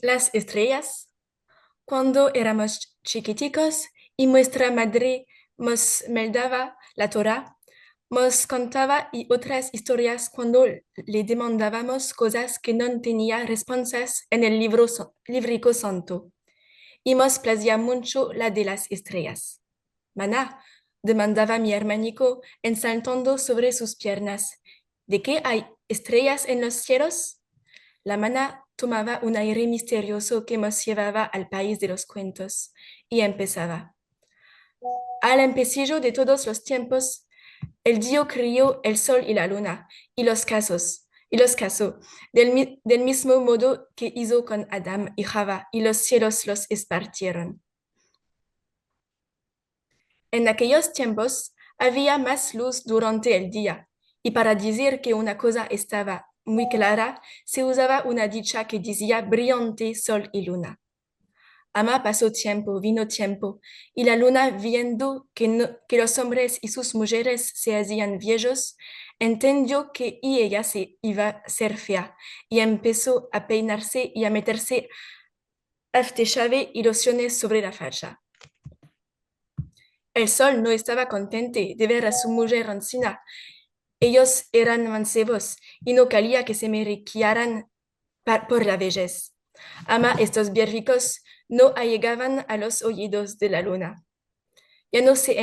Las estrellas. Cuando éramos chiquiticos y nuestra madre nos meldaba la Torá, nos contaba y otras historias cuando le demandábamos cosas que no tenía respuestas en el librico santo. Y nos placía mucho la de las estrellas. Maná, demandaba mi hermanico, ensaltando sobre sus piernas. ¿De qué hay estrellas en los cielos? La maná tomaba un aire misterioso que nos llevaba al país de los cuentos y empezaba. Al empecillo de todos los tiempos, el Dios crió el sol y la luna y los casó, del mismo modo que hizo con Adán y Java, y los cielos los esparcieron. En aquellos tiempos había más luz durante el día, y para decir que una cosa estaba muy clara, se usaba una dicha que decía brillante sol y luna. Ama pasó tiempo, vino tiempo, y la luna, viendo que los hombres y sus mujeres se hacían viejos, entendió que y ella se iba a ser fea, y empezó a peinarse y a meterse aftershave y lociones sobre la facha. El sol no estaba contente de ver a su mujer anciana. Ellos eran mancebos y no quería que se me requiaran por la vejez. Ama, estos viejos no llegaban a los oídos de la luna. Ya no se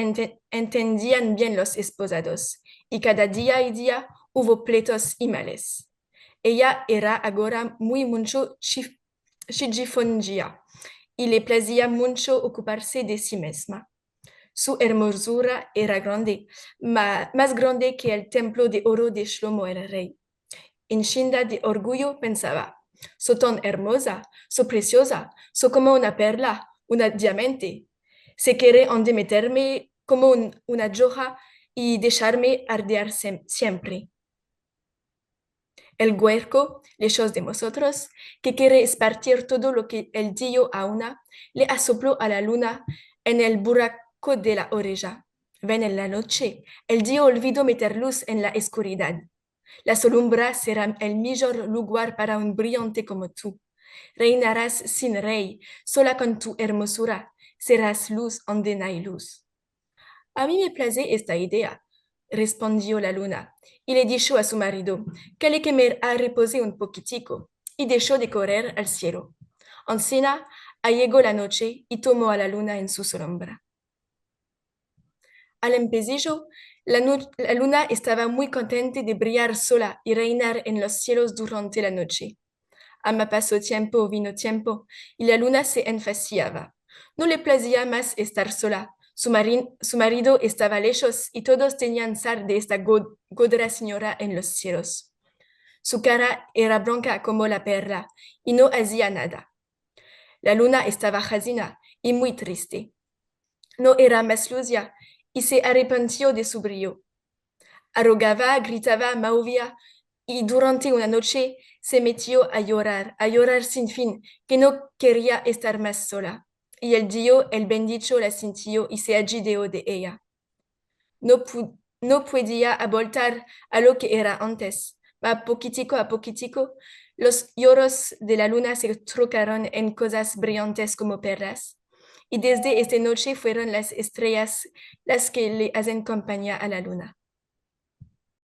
entendían bien los esposados y cada día y día hubo pleitos y males. Ella era ahora muy mucho chichifongia y le placía mucho ocuparse de sí misma. Su hermosura era grande, más grande que el templo de oro de Shlomo el rey. Enchinda de orgullo pensaba, soy tan hermosa, soy preciosa, soy como una perla, una diamante. Se quiere donde meterme como una joya y dejarme arder siempre. El huerco, lejos de nosotros, que quiere esparcir todo lo que él dio a una, le asopló a la luna en el buraco de la oreja. Ven en la noche, el día olvidó meter luz en la oscuridad. La sombra será el mejor lugar para un brillante como tú. Reinarás sin rey, sola con tu hermosura. Serás luz donde no hay luz. A mí me place esta idea, respondió la luna, y le dijo a su marido que le quería reposar un poquitico, y dejó de correr al cielo. Encina llegó la noche y tomó a la luna en su sombra. Al empecillo, la luna estaba muy contenta de brillar sola y reinar en los cielos durante la noche. Ama pasó tiempo, vino tiempo, y la luna se enfaciaba. No le placía más estar sola. Su marido estaba lejos y todos tenían sal de esta godra señora en los cielos. Su cara era blanca como la perla y no hacía nada. La luna estaba jazina y muy triste. No era más luz ya y se arrepintió de su brillo. Arrogaba, gritaba, movía y durante una noche se metió a llorar sin fin, que no quería estar más sola. Y el Dios, el bendito, la sintió y se agideó de ella. No podía voltar a lo que era antes. A poquitico, los lloros de la luna se trocaron en cosas brillantes como perlas. Y desde esta noche fueron las estrellas las que le hacen compañía a la luna.